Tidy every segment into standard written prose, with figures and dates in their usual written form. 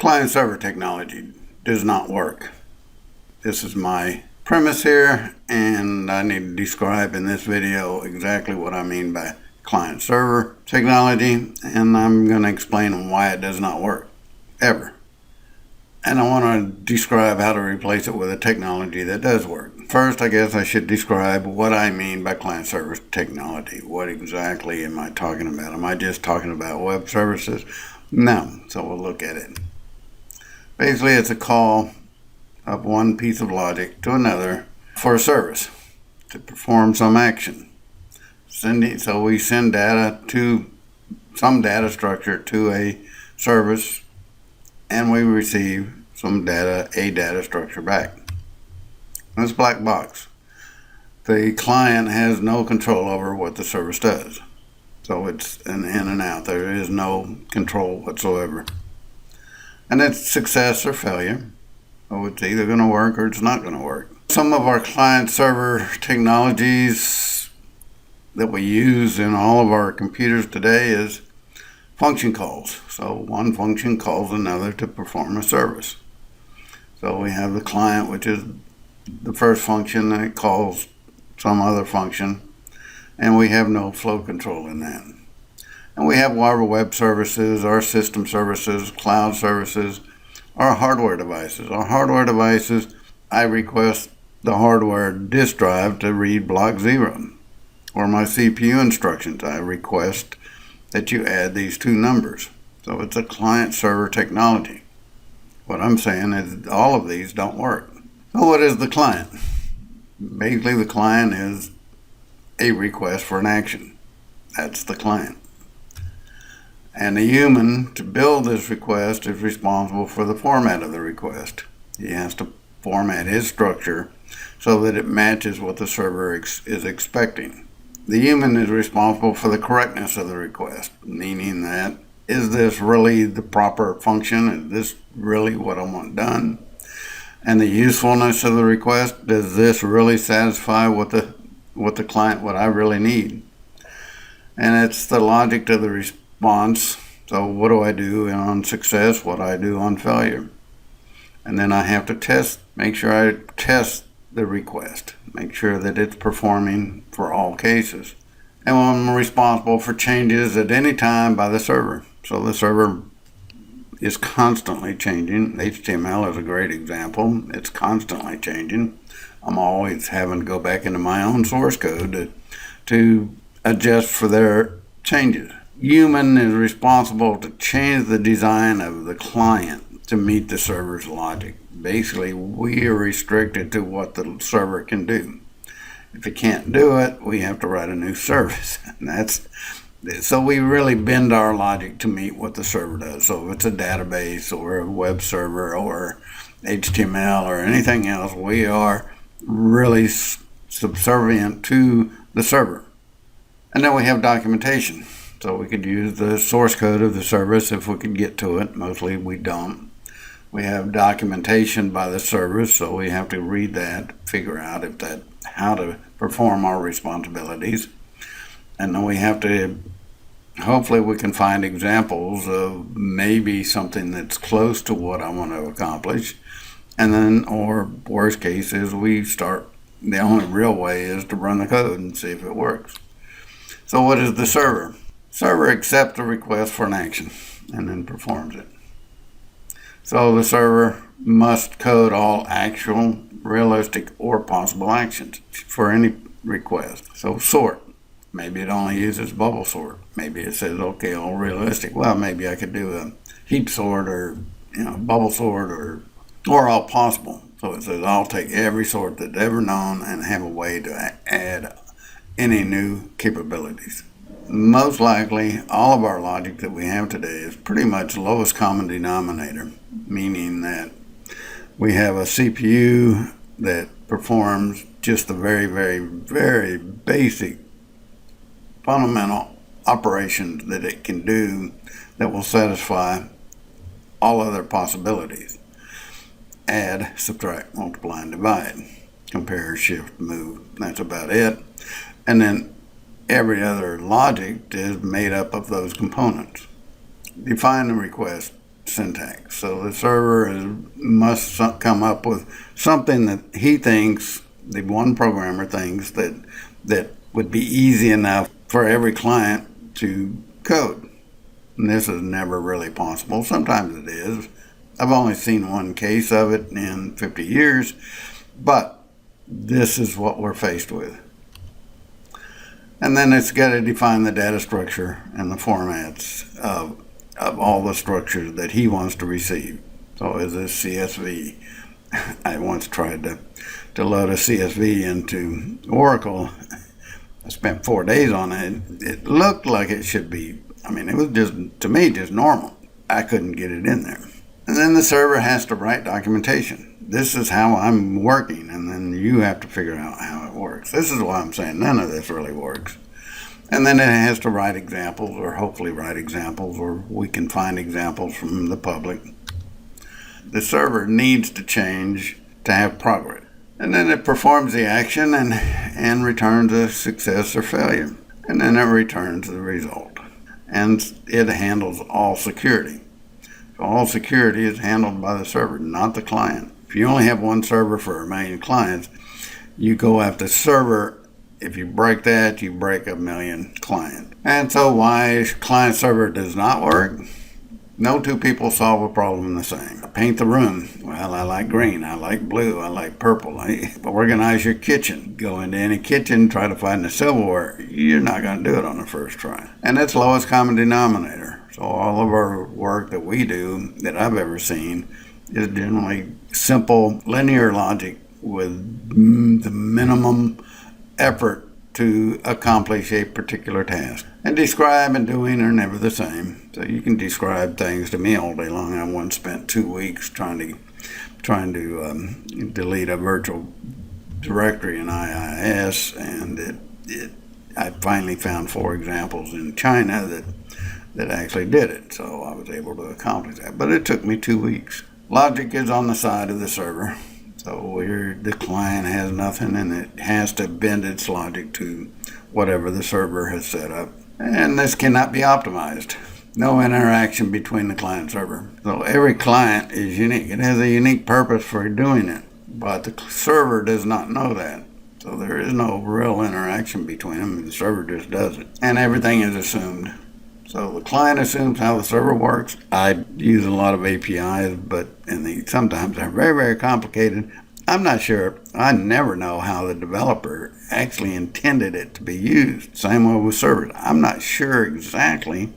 Client-server technology does not work. This is my premise here, and I need to describe in this video exactly what I mean by client-server technology, and I'm going to explain why it does not work, ever. And I want to describe how to replace it with a technology that does work. First, I guess I should describe what I mean by client-server technology. What exactly am I talking about? Am I just talking about web services? No, so we'll look at it. Basically, it's a call of one piece of logic to another for a service to perform some action. So we send data to some data structure to a service, and we receive some data, a data structure back. It's a black box. The client has no control over what the service does. So it's an in and out. There is no control whatsoever. And it's success or failure. So it's either going to work or it's not going to work. Some of our client-server technologies that we use in all of our computers today is function calls. So one function calls another to perform a service. So we have the client, which is the first function, and it calls some other function, and we have no flow control in that. And we have our web services, our system services, cloud services, our hardware devices. Our hardware devices, I request the hardware disk drive to read block 0. Or my CPU instructions, I request that you add these two numbers. So it's a client-server technology. What I'm saying is all of these don't work. So what is the client? Basically, the client is a request for an action. That's the client. And the human, to build this request, is responsible for the format of the request. He has to format his structure so that it matches what the server is expecting. The human is responsible for the correctness of the request, meaning that, is this really the proper function? Is this really what I want done? And the usefulness of the request, does this really satisfy what the client, what I really need? And it's the logic to the response. So what do I do on success? What do I do on failure? And then I have to make sure I test the request, make sure that it's performing for all cases. And I'm responsible for changes at any time by the server. So the server is constantly changing. HTML is a great example. It's constantly changing. I'm always having to go back into my own source code to adjust for their changes. Human is responsible to change the design of the client to meet the server's logic. Basically, we are restricted to what the server can do. If it can't do it, we have to write a new service. So we really bend our logic to meet what the server does. So if it's a database or a web server or HTML or anything else, we are really subservient to the server. And then we have documentation. So we could use the source code of the service if we could get to it. Mostly we don't. We have documentation by the service, so we have to read that, figure out how to perform our responsibilities. And then we have to, hopefully we can find examples of maybe something that's close to what I want to accomplish. And then, or worst case is the only real way is to run the code and see if it works. So what is the server? Server accepts a request for an action and then performs it. So the server must code all actual, realistic, or possible actions for any request. So sort. Maybe it only uses bubble sort. Maybe it says, okay, all realistic. Well, maybe I could do a heap sort or bubble sort or all possible. So it says I'll take every sort that's ever known and have a way to add any new capabilities. Most likely, all of our logic that we have today is pretty much lowest common denominator, meaning that we have a CPU that performs just the very, very, very basic fundamental operations that it can do that will satisfy all other possibilities. Add, subtract, multiply, and divide. Compare, shift, move. That's about it. And then every other logic is made up of those components. Define the request. syntax. So the server must come up with something that he thinks, the one programmer thinks, that would be easy enough for every client to code. And this is never really possible. Sometimes it is. I've only seen one case of it in 50 years, but this is what we're faced with. And then it's got to define the data structure and the formats of all the structures that he wants to receive. So is this CSV? I once tried to load a CSV into Oracle. I spent 4 days on it. It looked like it should be, it was just, to me, just normal. I couldn't get it in there. And then the server has to write documentation. This is how I'm working, and then you have to figure out how it works. This is why I'm saying none of this really works. And then it has to write examples, or hopefully write examples, or we can find examples from the public. The server needs to change to have progress. And then it performs the action and returns a success or failure. And then it returns the result. And it handles all security. So all security is handled by the server, not the client. If you only have one server for 1 million clients, you go after the server. If you break that, you break 1 million clients. And so why client server does not work? No two people solve a problem the same. Paint the room. Well, I like green. I like blue. I like purple. Organize your kitchen. Go into any kitchen, try to find the silverware. You're not going to do it on the first try. And that's lowest common denominator. So all of our work that we do, that I've ever seen, is generally simple linear logic with the minimum effort to accomplish a particular task. And describe and doing are never the same. So you can describe things to me all day long. I once spent 2 weeks trying to delete a virtual directory in IIS, and I finally found 4 examples in China that actually did it. So I was able to accomplish that. But it took me 2 weeks. Logic is on the side of the server. So the client has nothing, and it has to bend its logic to whatever the server has set up. And this cannot be optimized. No interaction between the client and server. So every client is unique. It has a unique purpose for doing it, but the server does not know that. So there is no real interaction between them. The server just does it. And everything is assumed. So the client assumes how the server works. I use a lot of APIs, and sometimes they're very, very complicated. I'm not sure. I never know how the developer actually intended it to be used. Same way with servers. I'm not sure exactly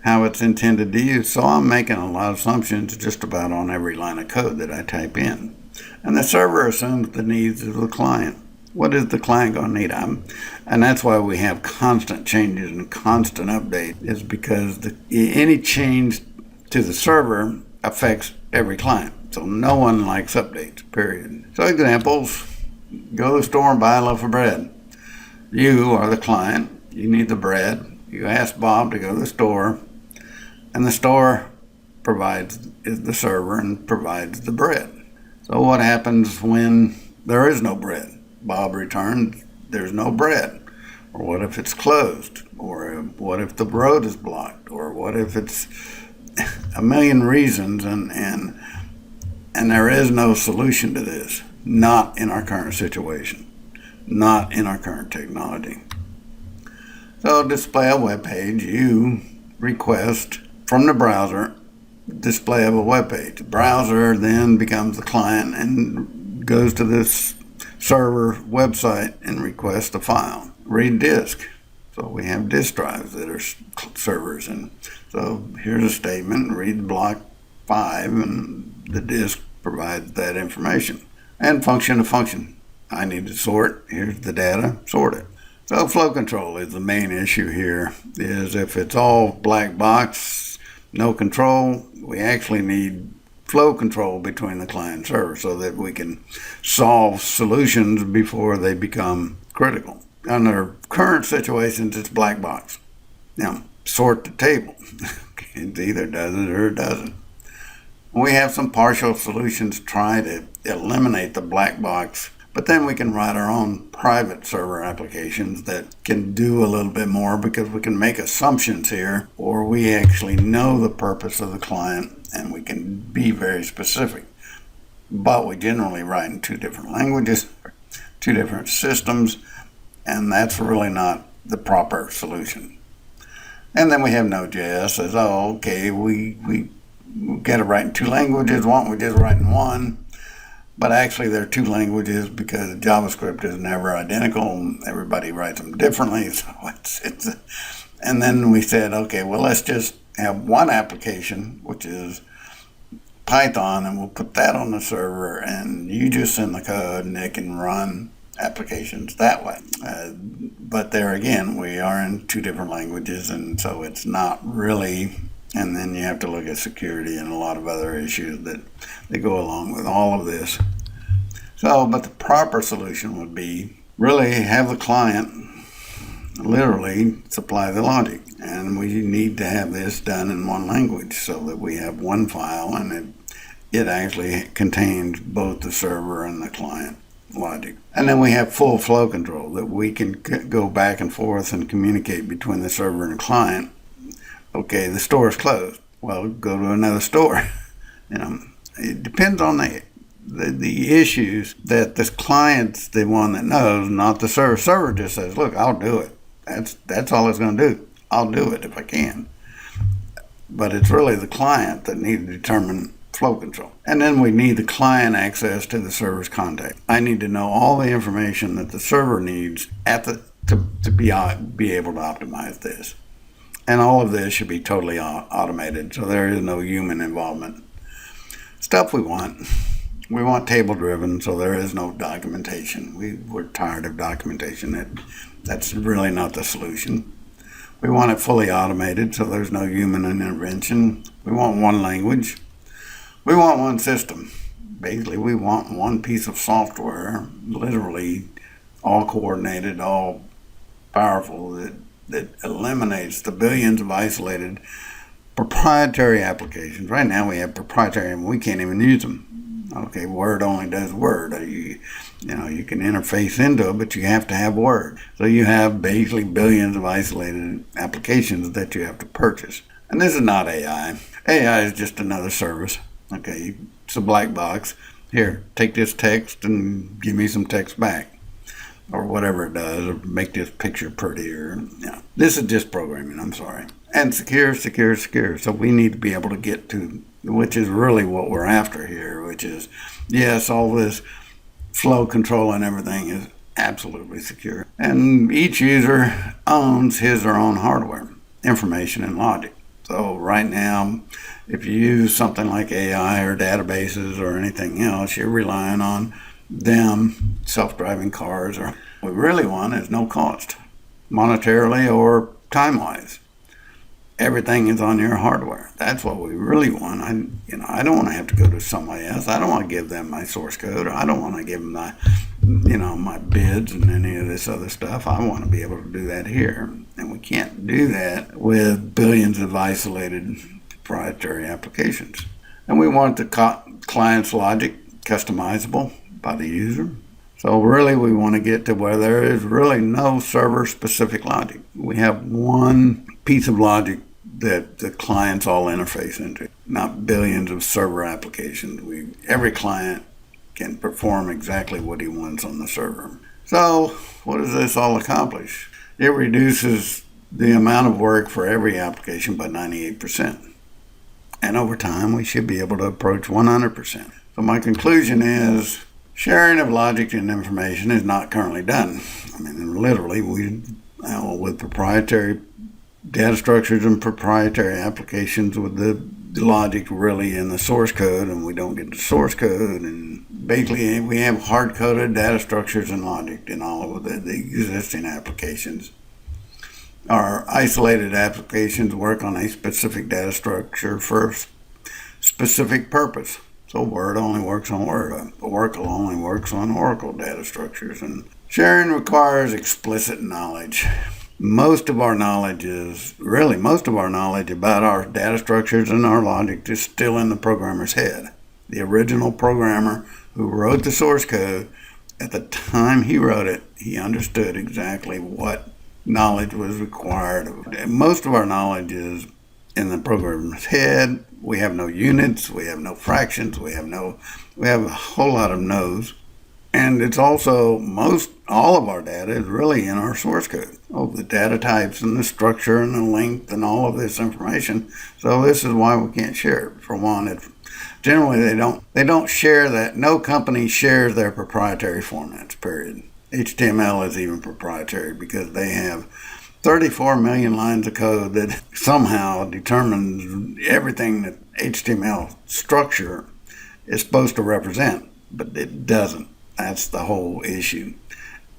how it's intended to use. So I'm making a lot of assumptions just about on every line of code that I type in. And the server assumes the needs of the client. What is the client going to need? And that's why we have constant changes and constant updates, is because any change to the server affects every client. So no one likes updates, period. So examples, go to the store and buy a loaf of bread. You are the client. You need the bread. You ask Bob to go to the store, and the store is the server and provides the bread. So what happens when there is no bread? Bob returns, there's no bread. Or what if it's closed? Or what if the road is blocked? Or what if it's a million reasons and there is no solution to this? Not in our current situation. Not in our current technology. So display a web page, you request from the browser display of a web page. The browser then becomes the client and goes to this server website and request a file. Read disk. So we have disk drives that are servers. And so here's a statement, read block 5, and the disk provides that information. And function to function. I need to sort. Here's the data. Sort it. So flow control is the main issue here. Is if it's all black box, no control, we actually need flow control between the client and server so that we can solve solutions before they become critical. Under current situations, it's black box. Now, sort the table. It either does it or it doesn't. We have some partial solutions try to eliminate the black box But then we can write our own private server applications that can do a little bit more because we can make assumptions here, or we actually know the purpose of the client and we can be very specific. But we generally write in two different languages, two different systems, and that's really not the proper solution. And then we have Node.js says, oh, okay, we got to write in two languages. Why don't we just write in one? But actually, there are two languages because JavaScript is never identical. Everybody writes them differently. So and then we said, okay, well, let's just have one application, which is Python, and we'll put that on the server, and you just send the code, and it can run applications that way. But there again, we are in two different languages, and so it's not really. And then you have to look at security and a lot of other issues that go along with all of this. So, but the proper solution would be really have the client literally supply the logic. And we need to have this done in one language so that we have one file and it actually contains both the server and the client logic. And then we have full flow control that we can go back and forth and communicate between the server and the client. Okay, the store is closed. Well, go to another store. It depends on the issues that this client's the one that knows, not the server. Server just says, look, I'll do it. That's all it's going to do. I'll do it if I can. But it's really the client that needs to determine flow control. And then we need the client access to the server's contact. I need to know all the information that the server needs to be able to optimize this. And all of this should be totally automated, so there is no human involvement. Stuff we want. We want table-driven, so there is no documentation. We're tired of documentation. That's really not the solution. We want it fully automated, so there's no human intervention. We want one language. We want one system. Basically, we want one piece of software, literally all coordinated, all powerful, that eliminates the billions of isolated proprietary applications. Right now we have proprietary and we can't even use them. Okay, Word only does Word. You can interface into it, but you have to have Word. So you have basically billions of isolated applications that you have to purchase. And this is not AI. AI is just another service. Okay, it's a black box. Here, take this text and give me some text back. Or whatever it does, or make this picture prettier. This is just programming, I'm sorry. And secure. So we need to be able to get to, which is really what we're after here, which is, yes, all this flow control and everything is absolutely secure. And each user owns his or her own hardware, information, and logic. So right now, if you use something like AI or databases or anything else, you're relying on them, self-driving cars, or what we really want is no cost, monetarily or time-wise. Everything is on your hardware. That's what we really want. I don't want to have to go to somebody else. I don't want to give them my source code, or I don't want to give them my bids and any of this other stuff. I want to be able to do that here, and we can't do that with billions of isolated proprietary applications. And we want the client's logic customizable by the user. So really we want to get to where there is really no server-specific logic. We have one piece of logic that the clients all interface into, not billions of server applications. Every client can perform exactly what he wants on the server. So what does this all accomplish? It reduces the amount of work for every application by 98%. And over time, we should be able to approach 100%. So my conclusion is sharing of logic and information is not currently done. Literally, with proprietary data structures and proprietary applications with the logic really in the source code, and we don't get the source code. And basically, we have hard-coded data structures and logic in all of the existing applications. Our isolated applications work on a specific data structure for a specific purpose. So Word only works on Word. Oracle only works on Oracle data structures. And sharing requires explicit knowledge. Most of our knowledge about our data structures and our logic is still in the programmer's head. The original programmer who wrote the source code At the time he wrote it, he understood exactly what knowledge was required. Most of our knowledge is in the programmer's head. We have no units, we have no fractions, we have a whole lot of no's. And it's also all of our data is really in our source code. The data types and the structure and the length and all of this information. So this is why we can't share it. For one, generally they don't share that. No company shares their proprietary formats, period. HTML is even proprietary because they have 34 million lines of code that somehow determines everything that HTML structure is supposed to represent, but it doesn't. That's the whole issue.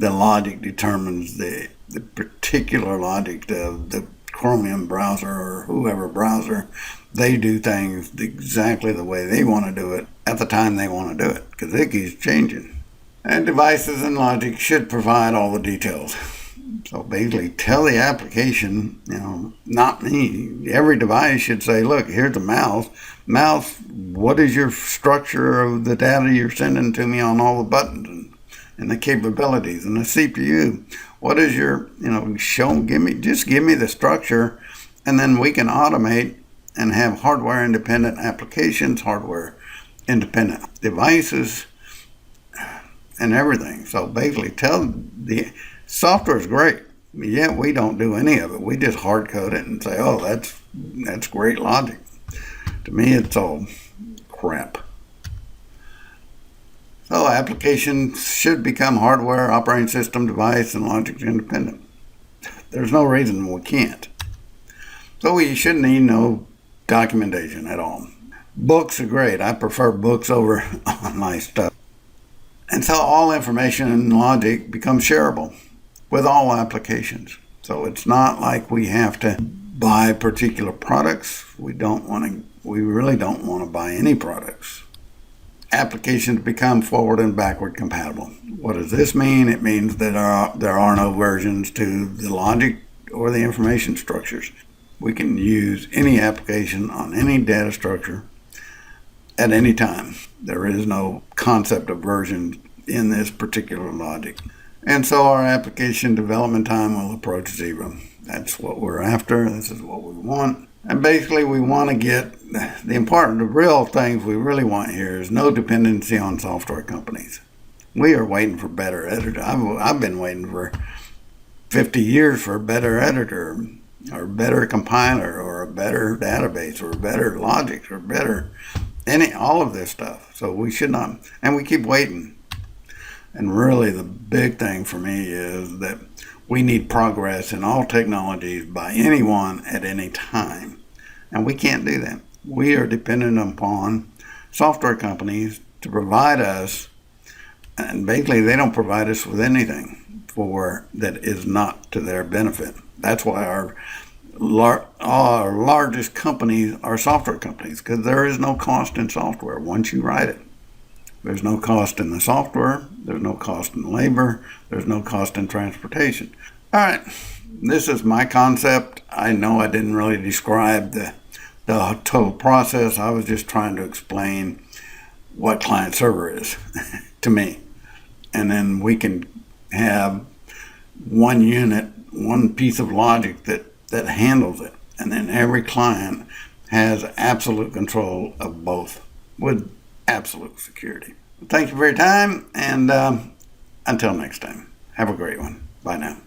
The logic determines the particular logic of the Chromium browser or whoever browser. They do things exactly the way they want to do it at the time they want to do it, because it keeps changing. And devices and logic should provide all the details. So basically tell the application, not me. Every device should say, look, here's a mouse. Mouse, what is your structure of the data you're sending to me on all the buttons and the capabilities? And the CPU, what is your, give me the structure, and then we can automate and have hardware independent applications, hardware independent devices, and everything. So basically tell the software is great, yet we don't do any of it. We just hard code it and say, oh, that's great logic. To me, it's all crap. So applications should become hardware, operating system, device, and logic independent. There's no reason we can't. So we shouldn't need no documentation at all. Books are great. I prefer books over online stuff. And so all information and logic becomes shareable with all applications. So it's not like we have to buy particular products. We really don't want to buy any products. Applications become forward and backward compatible. What does this mean? It means that there are no versions to the logic or the information structures. We can use any application on any data structure at any time. There is no concept of version in this particular logic. And so our application development time will approach zero. That's what we're after. This is what we want. And basically we want to get the real things we really want here is no dependency on software companies. We are waiting for better editor. I've been waiting for 50 years for a better editor or a better compiler or a better database or better logic or better all of this stuff. So we should not, and we keep waiting. And really the big thing for me is that we need progress in all technologies by anyone at any time. And we can't do that. We are dependent upon software companies to provide us, and basically they don't provide us with anything that is not to their benefit. That's why our largest companies are software companies, because there is no cost in software once you write it. There's no cost in the software, there's no cost in labor, there's no cost in transportation. All right, this is my concept. I know I didn't really describe the total process. I was just trying to explain what client server is to me. And then we can have one unit, one piece of logic that handles it. And then every client has absolute control of both with absolute security. Thank you for your time, and until next time, have a great one. Bye now.